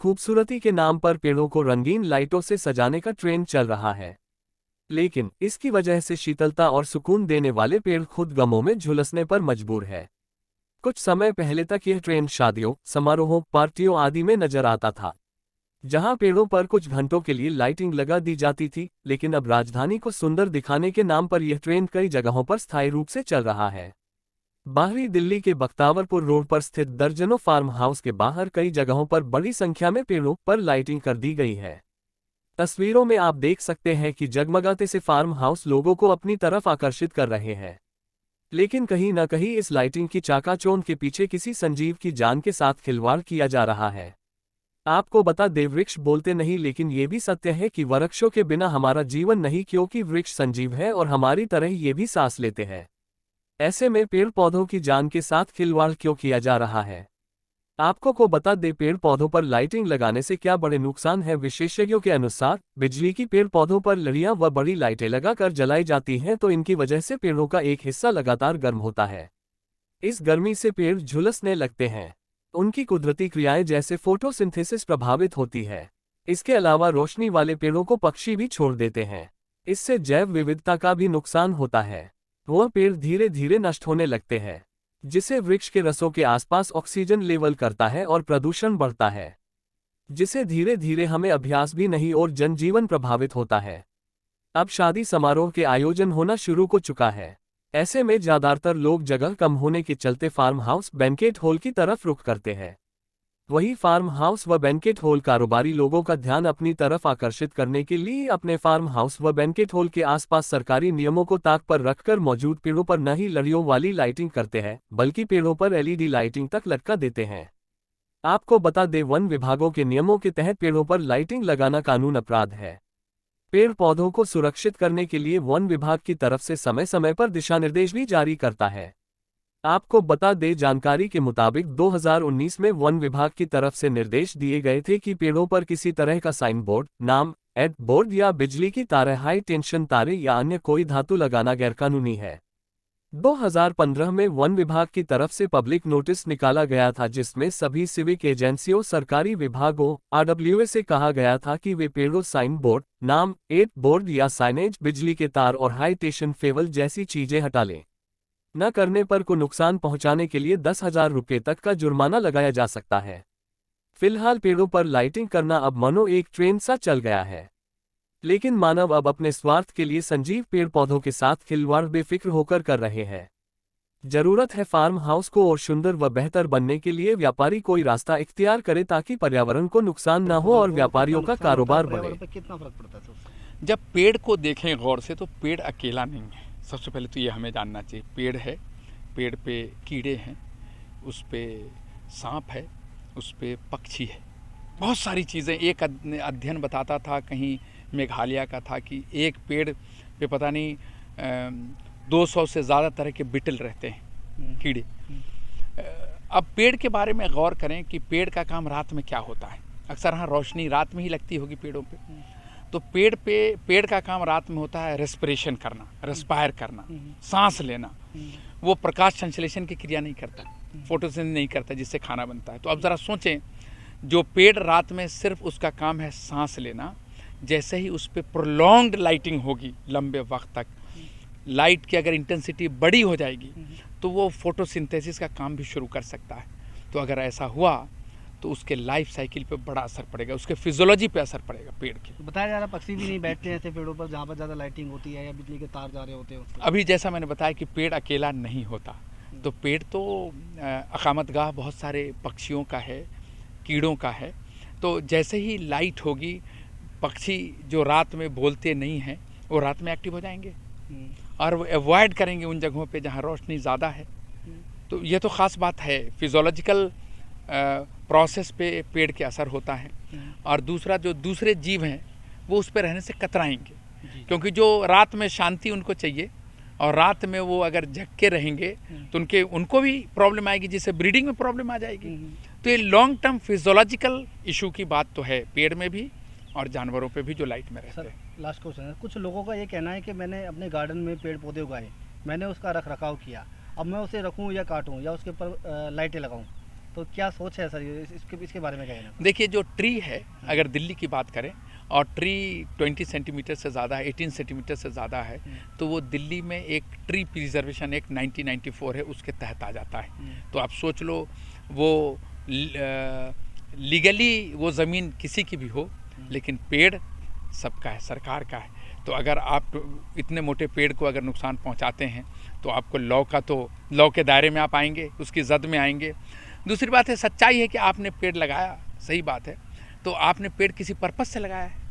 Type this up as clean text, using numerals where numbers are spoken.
खूबसूरती के नाम पर पेड़ों को रंगीन लाइटों से सजाने का ट्रेंड चल रहा है, लेकिन इसकी वजह से शीतलता और सुकून देने वाले पेड़ खुद गमों में झुलसने पर मजबूर है। कुछ समय पहले तक यह ट्रेंड शादियों, समारोहों, पार्टियों आदि में नजर आता था, जहां पेड़ों पर कुछ घंटों के लिए लाइटिंग लगा दी जाती थी, लेकिन अब राजधानी को सुंदर दिखाने के नाम पर यह ट्रेंड कई जगहों पर स्थायी रूप से चल रहा है। बाहरी दिल्ली के बख्तावरपुर रोड पर स्थित दर्जनों फार्म हाउस के बाहर कई जगहों पर बड़ी संख्या में पेड़ों पर लाइटिंग कर दी गई है। तस्वीरों में आप देख सकते हैं कि जगमगाते से फार्म हाउस लोगों को अपनी तरफ आकर्षित कर रहे हैं, लेकिन कहीं न कहीं इस लाइटिंग की चाकाचौंध के पीछे किसी संजीव की जान के साथ खिलवाड़ किया जा रहा है। आपको बता दें, वृक्ष बोलते नहीं, लेकिन ये भी सत्य है कि वृक्षों के बिना हमारा जीवन नहीं, क्योंकि वृक्ष संजीव है और हमारी तरह ये भी सांस लेते हैं। ऐसे में पेड़ पौधों की जान के साथ खिलवाड़ क्यों किया जा रहा है? आपको को बता दें, पेड़ पौधों पर लाइटिंग लगाने से क्या बड़े नुकसान हैं। विशेषज्ञों के अनुसार बिजली की पेड़ पौधों पर लड़ियां व बड़ी लाइटें लगाकर जलाई जाती हैं, तो इनकी वजह से पेड़ों का एक हिस्सा लगातार गर्म होता है। इस गर्मी से पेड़ झुलसने लगते हैं, उनकी कुदरती क्रियाएं जैसे फोटोसिंथेसिस प्रभावित होती है। इसके अलावा रोशनी वाले पेड़ों को पक्षी भी छोड़ देते हैं, इससे जैव विविधता का भी नुकसान होता है। वह पेड़ धीरे धीरे नष्ट होने लगते हैं, जिसे वृक्ष के रसों के आसपास ऑक्सीजन लेवल करता है और प्रदूषण बढ़ता है, जिसे धीरे धीरे हमें अभ्यास भी नहीं और जनजीवन प्रभावित होता है। अब शादी समारोह के आयोजन होना शुरू हो चुका है। ऐसे में ज्यादातर लोग जगह कम होने के चलते फार्म हाउस, बैंकेट हॉल की तरफ रुख करते हैं। वही फार्म हाउस व बैंकेट हॉल कारोबारी लोगों का ध्यान अपनी तरफ आकर्षित करने के लिए अपने फार्म हाउस व बैंकेट हॉल के आसपास सरकारी नियमों को ताक पर रखकर मौजूद पेड़ों पर न ही लड़ियों वाली लाइटिंग करते हैं, बल्कि पेड़ों पर एलईडी लाइटिंग तक लटका देते हैं। आपको बता दें, वन विभागों के नियमों के तहत पेड़ों पर लाइटिंग लगाना कानून अपराध है। पेड़ पौधों को सुरक्षित करने के लिए वन विभाग की तरफ से समय समय पर दिशा निर्देश भी जारी करता है। आपको बता दें, जानकारी के मुताबिक 2019 में वन विभाग की तरफ से निर्देश दिए गए थे कि पेड़ों पर किसी तरह का साइन बोर्ड, नाम, एड बोर्ड या बिजली की तारें, हाई टेंशन तारें या अन्य कोई धातु लगाना गैरकानूनी है। 2015 में वन विभाग की तरफ से पब्लिक नोटिस निकाला गया था, जिसमें सभी सिविक एजेंसियों, सरकारी विभागों, आरडब्ल्यूए से कहा गया था कि वे पेड़ों, साइन बोर्ड, नाम, एड बोर्ड या साइनेज, बिजली के तार और हाई टेंशन फेवल जैसी चीजें हटा लें। न करने पर को नुकसान पहुंचाने के लिए 10,000 रुपये तक का जुर्माना लगाया जा सकता है। फिलहाल पेड़ों पर लाइटिंग करना अब मानो एक ट्रेंड सा चल गया है, लेकिन मानव अब अपने स्वार्थ के लिए संजीव पेड़ पौधों के साथ खिलवाड़ बेफिक्र होकर कर रहे हैं। जरूरत है फार्म हाउस को और सुंदर व बेहतर बनने के लिए व्यापारी कोई रास्ता इख्तियार करे, ताकि पर्यावरण को नुकसान न हो और व्यापारियों का कारोबार बढ़े। कितना फर्क पड़ता है उससे? जब पेड़ को देखें गौर से, तो पेड़ अकेला नहीं है। सबसे पहले तो ये हमें जानना चाहिए, पेड़ है, पेड़ पे कीड़े हैं, उस पे सांप है, उस पे पक्षी है, बहुत सारी चीज़ें। एक अध्ययन बताता था, कहीं मेघालय का था, कि एक पेड़ पे पता नहीं 200 से ज़्यादा तरह के बिटल रहते हैं, कीड़े। अब पेड़ के बारे में गौर करें कि पेड़ का काम रात में क्या होता है। अक्सर हाँ, रोशनी रात में ही लगती होगी पेड़ों पे, तो पेड़ का काम रात में होता है रेस्पिरेशन करना, रेस्पायर करना, सांस लेना। वो प्रकाश संश्लेषण की क्रिया नहीं करता, फोटोसिंथेसिस नहीं करता, जिससे खाना बनता है। तो अब ज़रा सोचें, जो पेड़ रात में सिर्फ उसका काम है सांस लेना, जैसे ही उस पर प्रोलॉन्ग्ड लाइटिंग होगी लंबे वक्त तक, लाइट की अगर इंटेंसिटी बड़ी हो जाएगी, तो वो फोटोसिंथेसिस का काम भी शुरू कर सकता है। तो अगर ऐसा हुआ तो उसके लाइफ साइकिल पे बड़ा असर पड़ेगा, उसके फिजियोलॉजी पे असर पड़ेगा पेड़ के। तो बताया जा रहा, पक्षी भी नहीं बैठते हैं ऐसे पेड़ों पर जहाँ पर ज़्यादा लाइटिंग होती है या बिजली के तार जा रहे होते हैं। अभी जैसा मैंने बताया कि पेड़ अकेला नहीं होता, तो पेड़ तो अकामतगाह बहुत सारे पक्षियों का है, कीड़ों का है। तो जैसे ही लाइट होगी, पक्षी जो रात में बोलते नहीं हैं वो रात में एक्टिव हो जाएंगे और वो अवॉइड करेंगे उन जगहों पे जहाँ रोशनी ज़्यादा है। तो ये तो ख़ास बात है, फिजियोलॉजिकल प्रोसेस पे पेड़ के असर होता है। और दूसरा, जो दूसरे जीव हैं वो उस पर रहने से कतराएंगे, क्योंकि जो रात में शांति उनको चाहिए और रात में वो अगर जग के रहेंगे तो उनको भी प्रॉब्लम आएगी, जिससे ब्रीडिंग में प्रॉब्लम आ जाएगी। तो ये लॉन्ग टर्म फिजियोलॉजिकल इशू की बात तो है, पेड़ में भी और जानवरों पे भी जो लाइट में रहते हैं। लास्ट क्वेश्चन है, कुछ लोगों का ये कहना है कि मैंने अपने गार्डन में पेड़ पौधे उगाए, मैंने उसका रख रखाव किया, अब मैं उसे रखूं या काटूं या उसके ऊपर लाइटें लगाऊं, तो क्या सोच है सर इसके बारे में क्या कहना? देखिए, जो ट्री है, अगर दिल्ली की बात करें और ट्री 20 सेंटीमीटर से ज़्यादा है, 18 सेंटीमीटर से ज़्यादा है, तो वो दिल्ली में एक ट्री प्रिजर्वेशन एक्ट 1994 है, उसके तहत आ जाता है। तो आप सोच लो, वो लीगली वो ज़मीन किसी की भी हो, लेकिन पेड़ सबका है, सरकार का है। तो अगर आप इतने मोटे पेड़ को अगर नुकसान पहुंचाते हैं तो आपको लॉ के दायरे में आप आएंगे, उसकी जद में आएंगे। दूसरी बात है, सच्चाई है कि आपने पेड़ लगाया, सही बात है, तो आपने पेड़ किसी पर्पस से लगाया है।